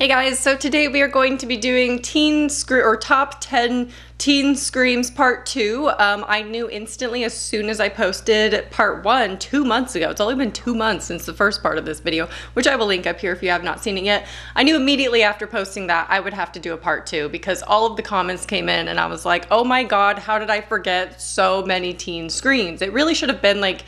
Hey guys, so today we are going to be doing top 10 teen screams part 2. I knew instantly as soon as I posted part 1 2 months ago. It's only been 2 months since the first part of this video, which I will link up here if you have not seen it yet. I knew immediately after posting that I would have to do a part 2 because all of the comments came in and I was like, oh my god, how did I forget so many teen screams? It really should have been like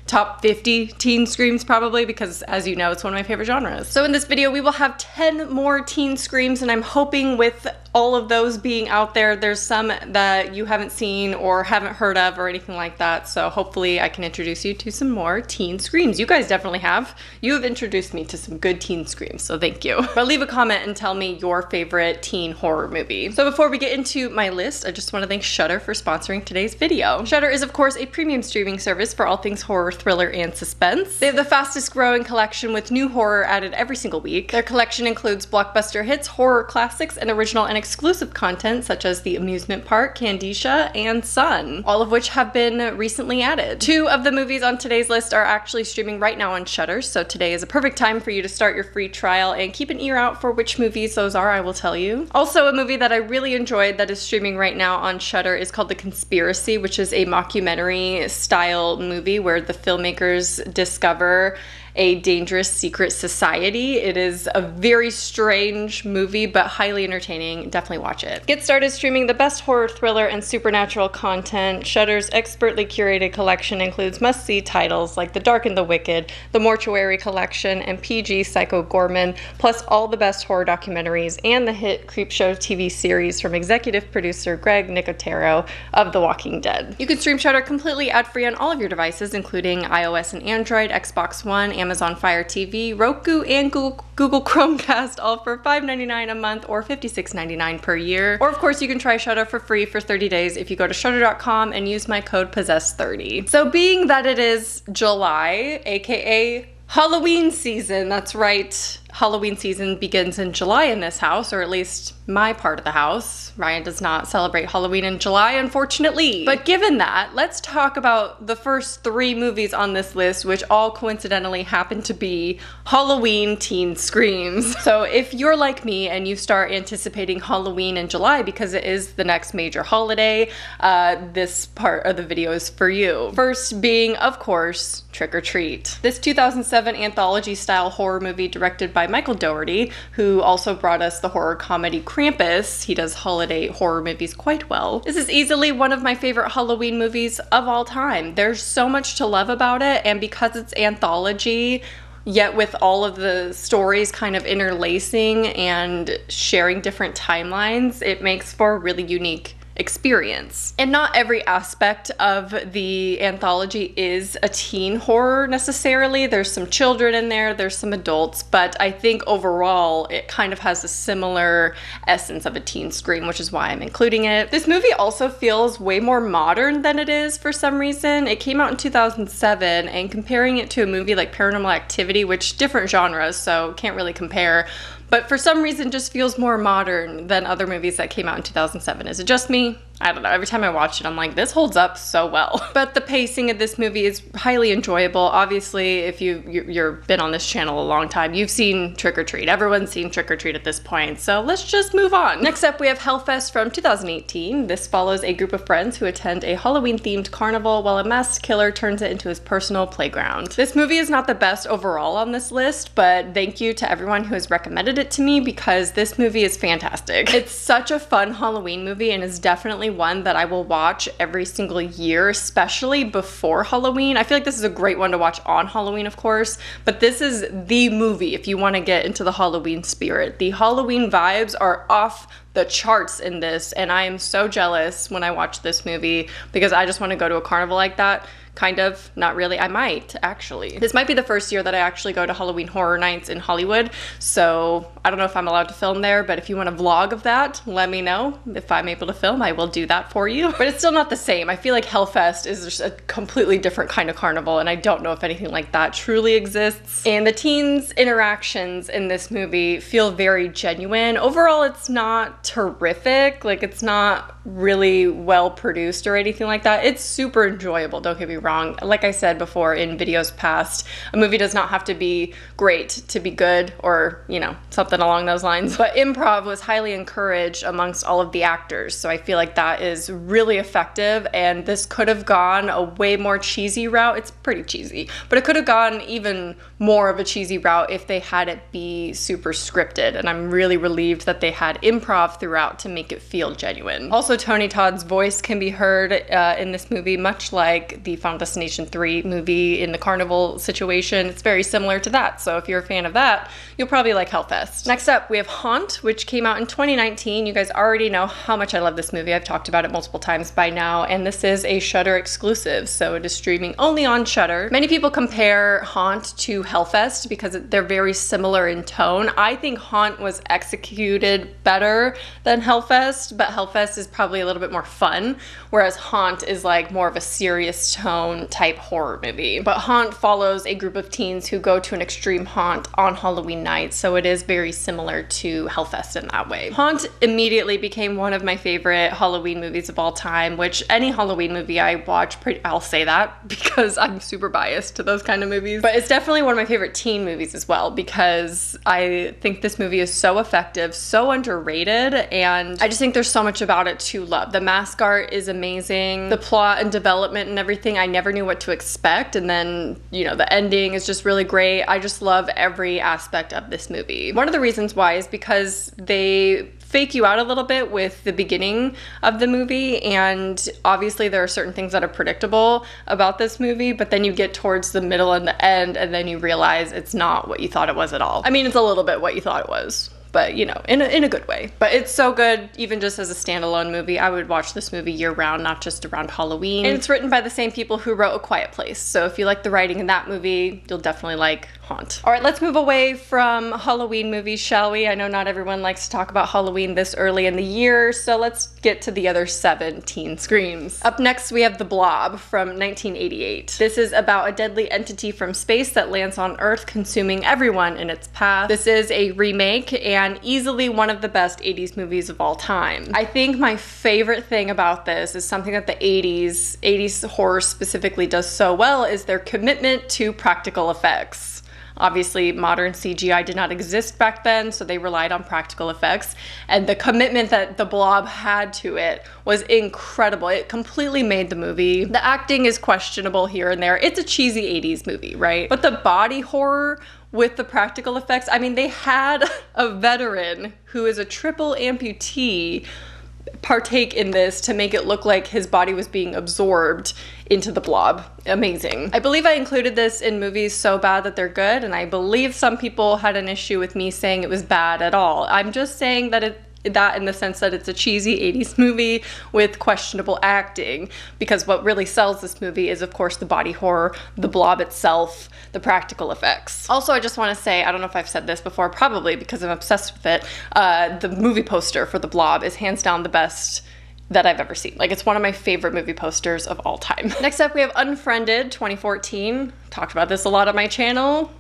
top 50 teen screams probably, because as you know, it's one of my favorite genres. So in this video, we will have 10 more teen screams, and I'm hoping with all of those being out there, there's some that you haven't seen or haven't heard of or anything like that. So hopefully I can introduce you to some more teen screams. You guys definitely have. You have introduced me to some good teen screams, so thank you. But leave a comment and tell me your favorite teen horror movie. So before we get into my list, I just want to thank Shudder for sponsoring today's video. Shudder is of course a premium streaming service for all things horror, thriller, and suspense. They have the fastest growing collection with new horror added every single week. Their collection includes blockbuster hits, horror classics, and original and exclusive content such as The Amusement Park, Candicia, and Sun, all of which have been recently added. 2 of the movies on today's list are actually streaming right now on Shudder, so today is a perfect time for you to start your free trial and keep an ear out for which movies those are, I will tell you. Also, a movie that I really enjoyed that is streaming right now on Shudder is called The Conspiracy, which is a mockumentary style movie where the filmmakers discover a dangerous secret society. It is a very strange movie, but highly entertaining. Definitely watch it. Get started streaming the best horror, thriller, and supernatural content. Shudder's expertly curated collection includes must-see titles like The Dark and the Wicked, The Mortuary Collection, and PG Psycho Gorman, plus all the best horror documentaries and the hit Creepshow TV series from executive producer Greg Nicotero of The Walking Dead. You can stream Shudder completely ad-free on all of your devices, including iOS and Android, Xbox One, Amazon Fire TV, Roku, and Google Chromecast, all for $5.99 a month or $56.99 per year. Or of course, you can try Shudder for free for 30 days if you go to shudder.com and use my code POSSESSED30. So being that it is July, aka Halloween season, that's right, Halloween season begins in July in this house, or at least my part of the house. Ryan does not celebrate Halloween in July, unfortunately. But given that, let's talk about the first 3 movies on this list, which all coincidentally happen to be Halloween teen screams. So if you're like me and you start anticipating Halloween in July because it is the next major holiday, this part of the video is for you. First being, of course, Trick or Treat. This 2007 anthology-style horror movie directed by Michael Dougherty, who also brought us the horror comedy Krampus. He does holiday horror movies quite well. This is easily one of my favorite Halloween movies of all time. There's so much to love about it, and because it's anthology, yet with all of the stories kind of interlacing and sharing different timelines, it makes for a really unique experience. And not every aspect of the anthology is a teen horror necessarily. There's some children in there, there's some adults, but I think overall it kind of has a similar essence of a teen scream, which is why I'm including it. This movie also feels way more modern than it is for some reason. It came out in 2007, and comparing it to a movie like Paranormal Activity, which different genres, so can't really compare, but for some reason just feels more modern than other movies that came out in 2007. Is it just me? I don't know. Every time I watch it, I'm like, this holds up so well. But the pacing of this movie is highly enjoyable. Obviously, if you've been on this channel a long time, you've seen Trick or Treat. Everyone's seen Trick or Treat at this point, so let's just move on. Next up, we have Hellfest from 2018. This follows a group of friends who attend a Halloween-themed carnival while a masked killer turns it into his personal playground. This movie is not the best overall on this list, but thank you to everyone who has recommended it to me because this movie is fantastic. It's such a fun Halloween movie and is definitely one that I will watch every single year, especially before Halloween. I feel like this is a great one to watch on Halloween, of course, but this is the movie if you want to get into the Halloween spirit. The Halloween vibes are off the charts in this, and I am so jealous when I watch this movie because I just want to go to a carnival like that. Kind of, not really. I might, actually. This might be the first year that I actually go to Halloween Horror Nights in Hollywood, so I don't know if I'm allowed to film there, but if you want a vlog of that, let me know. If I'm able to film, I will do that for you. But it's still not the same. I feel like Hellfest is just a completely different kind of carnival, and I don't know if anything like that truly exists. And the teens' interactions in this movie feel very genuine. Overall, it's not terrific. Like, it's not really well produced or anything like that. It's super enjoyable, don't get me wrong. wrong. Like I said before in videos past, a movie does not have to be great to be good, or, you know, something along those lines. But improv was highly encouraged amongst all of the actors, so I feel like that is really effective, and this could have gone a way more cheesy route. It's pretty cheesy, but it could have gone even more of a cheesy route if they had it be super scripted, and I'm really relieved that they had improv throughout to make it feel genuine. Also, Tony Todd's voice can be heard in this movie, much like the Final Destination 3 movie in the carnival situation. It's very similar to that, so if you're a fan of that, you'll probably like Hellfest. Next up, we have Haunt, which came out in 2019. You guys already know how much I love this movie. I've talked about it multiple times by now, and this is a Shudder exclusive, so it is streaming only on Shudder. Many people compare Haunt to Hellfest because they're very similar in tone. I think Haunt was executed better than Hellfest, but Hellfest is probably a little bit more fun, whereas Haunt is like more of a serious tone type horror movie. But Haunt follows a group of teens who go to an extreme haunt on Halloween night, so it is very similar to Hellfest in that way. Haunt immediately became one of my favorite Halloween movies of all time, which any Halloween movie I watch, I'll say that because I'm super biased to those kind of movies, but it's definitely one of my favorite teen movies as well, because I think this movie is so effective, so underrated, and I just think there's so much about it to love. The mask art is amazing, the plot and development and everything, I never knew what to expect, and then, you know, the ending is just really great. I just love every aspect of this movie. One of the reasons why is because they fake you out a little bit with the beginning of the movie, and obviously there are certain things that are predictable about this movie, but then you get towards the middle and the end, and then you realize it's not what you thought it was at all. I mean, it's a little bit what you thought it was, but you know, in a good way. But it's so good, even just as a standalone movie. I would watch this movie year round, not just around Halloween. And it's written by the same people who wrote A Quiet Place, so if you like the writing in that movie, you'll definitely like Haunt. All right, let's move away from Halloween movies, shall we? I know not everyone likes to talk about Halloween this early in the year, so let's get to the other 7 teen screams. Up next, we have The Blob from 1988. This is about a deadly entity from space that lands on Earth, consuming everyone in its path. This is a remake and easily one of the best 80s movies of all time. I think my favorite thing about this is something that the 80s horror specifically does so well, is their commitment to practical effects. Obviously, modern CGI did not exist back then, so they relied on practical effects, and the commitment that The Blob had to it was incredible. It completely made the movie. The acting is questionable here and there. It's a cheesy 80s movie, right? But the body horror with the practical effects, I mean, they had a veteran who is a triple amputee partake in this to make it look like his body was being absorbed into the blob. Amazing. I believe I included this in movies so bad that they're good, and I believe some people had an issue with me saying it was bad at all. I'm just saying that that in the sense that it's a cheesy 80s movie with questionable acting, because what really sells this movie is, of course, the body horror, the blob itself, the practical effects. Also, I just want to say, I don't know if I've said this before, probably because I'm obsessed with it, the movie poster for the blob is hands down the best that I've ever seen. Like, it's one of my favorite movie posters of all time. Next up, we have Unfriended 2014. Talked about this a lot on my channel.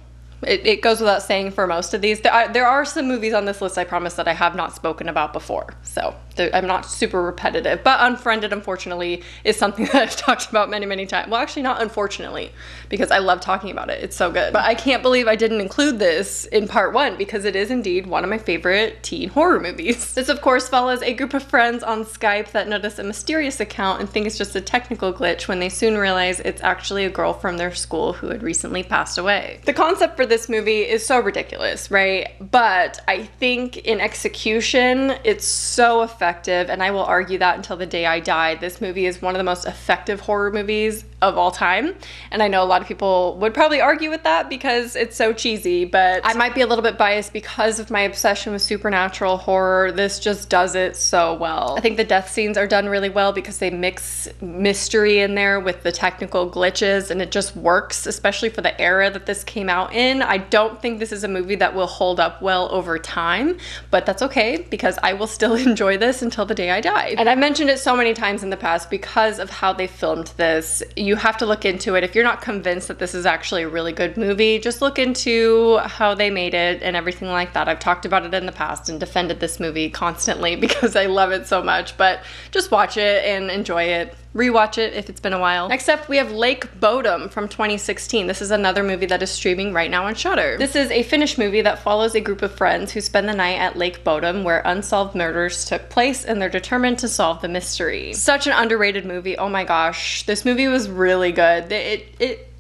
It goes without saying for most of these. There are some movies on this list, I promise, that I have not spoken about before. So I'm not super repetitive. But Unfriended, unfortunately, is something that I've talked about many, many times. Well, actually, not unfortunately, because I love talking about it. It's so good. But I can't believe I didn't include this in part 1, because it is indeed one of my favorite teen horror movies. This, of course, follows a group of friends on Skype that notice a mysterious account and think it's just a technical glitch, when they soon realize it's actually a girl from their school who had recently passed away. The concept for this movie is so ridiculous, right? But I think in execution, it's so effective, and I will argue that until the day I die. This movie is one of the most effective horror movies of all time, and I know a lot of people would probably argue with that because it's so cheesy, but I might be a little bit biased because of my obsession with supernatural horror. This just does it so well. I think the death scenes are done really well because they mix mystery in there with the technical glitches, and it just works, especially for the era that this came out in. I don't think this is a movie that will hold up well over time, but that's okay, because I will still enjoy this until the day I die. And I've mentioned it so many times in the past because of how they filmed this. You have to look into it. If you're not convinced that this is actually a really good movie, just look into how they made it and everything like that. I've talked about it in the past and defended this movie constantly because I love it so much, but just watch it and enjoy it. rewatch it if it's been a while. Next up, we have Lake BODUM from 2016. This is another movie that is streaming right now on Shudder. This is a Finnish movie that follows a group of friends who spend the night at Lake BODUM where unsolved murders took place and they're determined to solve the mystery. Such an underrated movie. Oh my gosh. This movie was really good.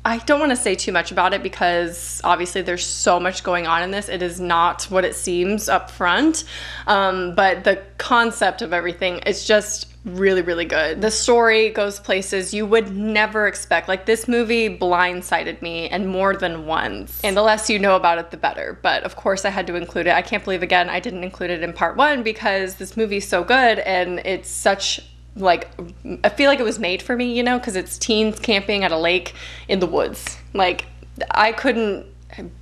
I don't want to say too much about it because obviously there's so much going on in this. It is not what it seems up front, but the concept of everything is just really, really good. The story goes places you would never expect. Like, this movie blindsided me, and more than once. And the less you know about it, the better. But of course I had to include it. I can't believe, again, I didn't include it in part 1 because this movie's so good and it's such, like, I feel like it was made for me, you know, because it's teens camping at a lake in the woods. Like, I couldn't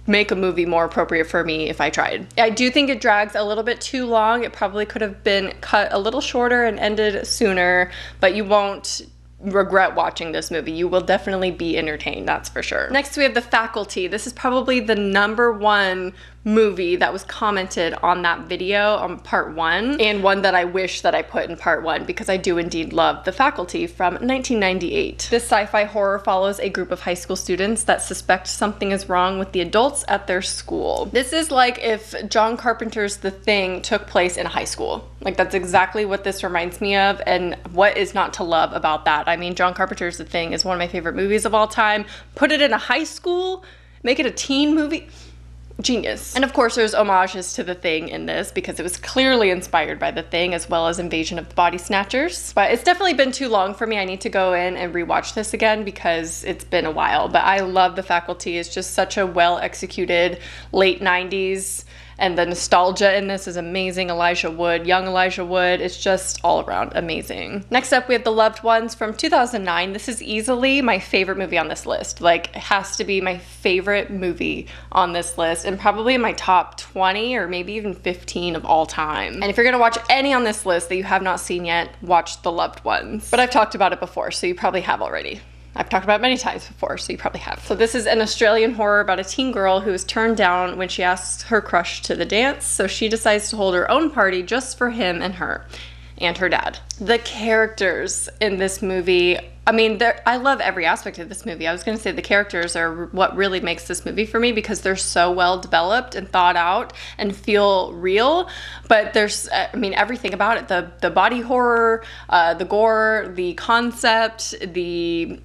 make a movie more appropriate for me if I tried. I do think it drags a little bit too long. It probably could have been cut a little shorter and ended sooner, but you won't regret watching this movie. You will definitely be entertained, that's for sure. Next, we have The Faculty. This is probably the #1 movie that was commented on that video on part 1, and one that I wish that I put in part 1 because I do indeed love The Faculty from 1998. This sci-fi horror follows a group of high school students that suspect something is wrong with the adults at their school. This is like if John Carpenter's The Thing took place in high school. Like, that's exactly what this reminds me of, and what is not to love about that? I mean, John Carpenter's The Thing is one of my favorite movies of all time. Put it in a high school, make it a teen movie. Genius. And of course there's homages to The Thing in this because it was clearly inspired by The Thing, as well as Invasion of the Body Snatchers. But it's definitely been too long for me. I need to go in and rewatch this again because it's been a while. But I love The Faculty. It's just such a well executed late 90s, and the nostalgia in this is amazing. Elijah Wood, young Elijah Wood, it's just all around amazing. Next up, we have The Loved Ones from 2009. This is easily my favorite movie on this list. Like, it has to be my favorite movie on this list, and probably in my top 20 or maybe even 15 of all time. And if you're gonna watch any on this list that you have not seen yet, watch The Loved Ones. But I've talked about it before, so you probably have already. I've talked about it many times before, so you probably have. So this is an Australian horror about a teen girl who is turned down when she asks her crush to the dance, so she decides to hold her own party just for him and her dad. The characters in this movie, I mean, I love every aspect of this movie. I was gonna say the characters are what really makes this movie for me because they're so well developed and thought out and feel real. But there's, I mean, everything about it, the body horror, the gore, the concept, the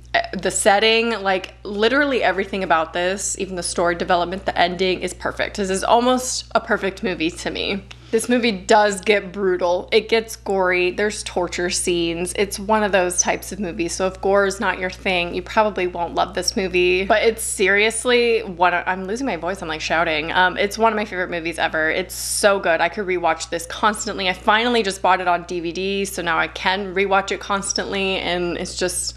setting, like literally everything about this, even the story development, the ending is perfect. This is almost a perfect movie to me. This movie does get brutal. It gets gory. There's torture scenes. It's one of those types of movies. So if gore is not your thing, you probably won't love this movie. But it's seriously I'm losing my voice. I'm like shouting. It's one of my favorite movies ever. It's so good. I could rewatch this constantly. I finally just bought it on DVD, so now I can rewatch it constantly, and it's just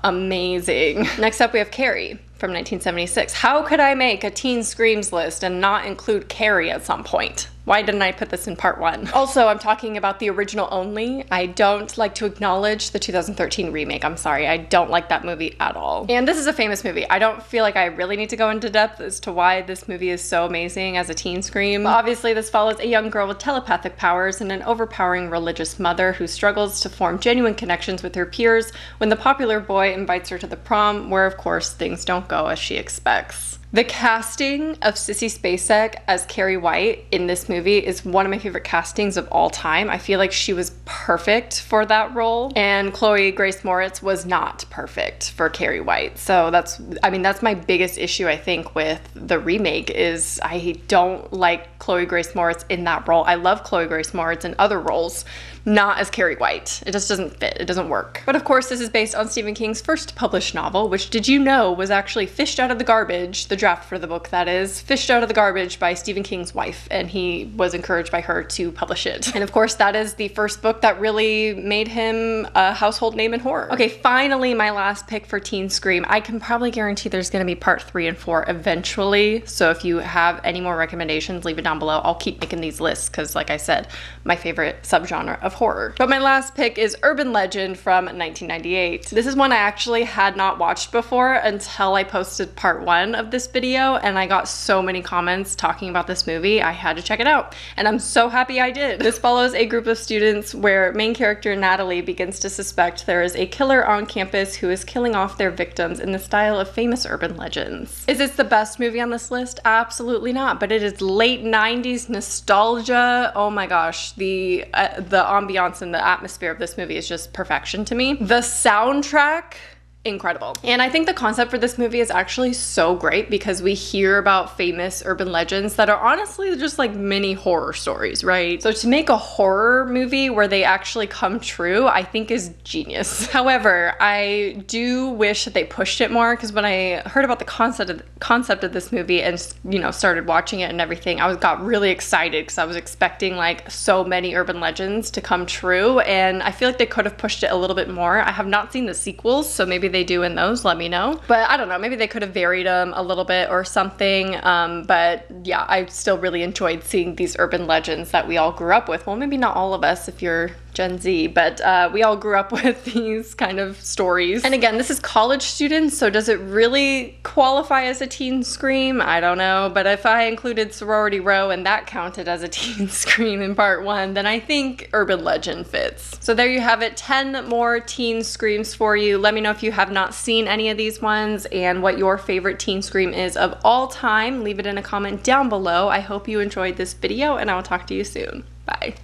amazing. Next up, we have Carrie from 1976. How could I make a teen screams list and not include Carrie at some point? Why didn't I put this in part 1? Also, I'm talking about the original only. I don't like to acknowledge the 2013 remake. I'm sorry, I don't like that movie at all. And this is a famous movie. I don't feel like I really need to go into depth as to why this movie is so amazing as a teen scream. But obviously, this follows a young girl with telepathic powers and an overpowering religious mother who struggles to form genuine connections with her peers when the popular boy invites her to the prom, where of course things don't go as she expects. The casting of Sissy Spacek as Carrie White in this movie is one of my favorite castings of all time. I feel like she was perfect for that role, and Chloe Grace Moretz was not perfect for Carrie White. So that's my biggest issue, I think, with the remake is I don't like Chloe Grace Moretz in that role. I love Chloe Grace Moretz in other roles, not as Carrie White. It just doesn't fit. It doesn't work. But of course, this is based on Stephen King's first published novel, which, did you know, was actually fished out of the garbage, the draft for the book that is, fished out of the garbage by Stephen King's wife, and he was encouraged by her to publish it. And of course, that is the first book that really made him a household name in horror. Okay, finally, my last pick for Teen Scream. I can probably guarantee there's gonna be part 3 and 4 eventually, so if you have any more recommendations, leave it down below. I'll keep making these lists, because like I said, my favorite subgenre of horror. But my last pick is Urban Legend from 1998. This is one I actually had not watched before until I posted part 1 of this video, and I got so many comments talking about this movie, I had to check it out. And I'm so happy I did. This follows a group of students where main character Natalie begins to suspect there is a killer on campus who is killing off their victims in the style of famous urban legends. Is this the best movie on this list? Absolutely not, but it is late 90s nostalgia. Oh my gosh, the ambiance and the atmosphere of this movie is just perfection to me. The soundtrack, incredible. And I think the concept for this movie is actually so great because we hear about famous urban legends that are honestly just like mini horror stories, right? So to make a horror movie where they actually come true, I think is genius. However, I do wish that they pushed it more, because when I heard about the concept of this movie and, you know, started watching it and everything, I got really excited because I was expecting like so many urban legends to come true, and I feel like they could have pushed it a little bit more. I have not seen the sequels, so maybe they do in those, let me know. But I don't know, maybe they could have varied them a little bit or something. But yeah, I still really enjoyed seeing these urban legends that we all grew up with. Well, maybe not all of us if you're Gen Z, but we all grew up with these kind of stories. And again, this is college students, so does it really qualify as a teen scream? I don't know, but if I included Sorority Row and that counted as a teen scream in part 1, then I think urban legend fits. So there you have it, 10 more teen screams for you. Let me know if you have not seen any of these ones and what your favorite teen scream is of all time. Leave it in a comment down below. I hope you enjoyed this video, and I will talk to you soon. Bye.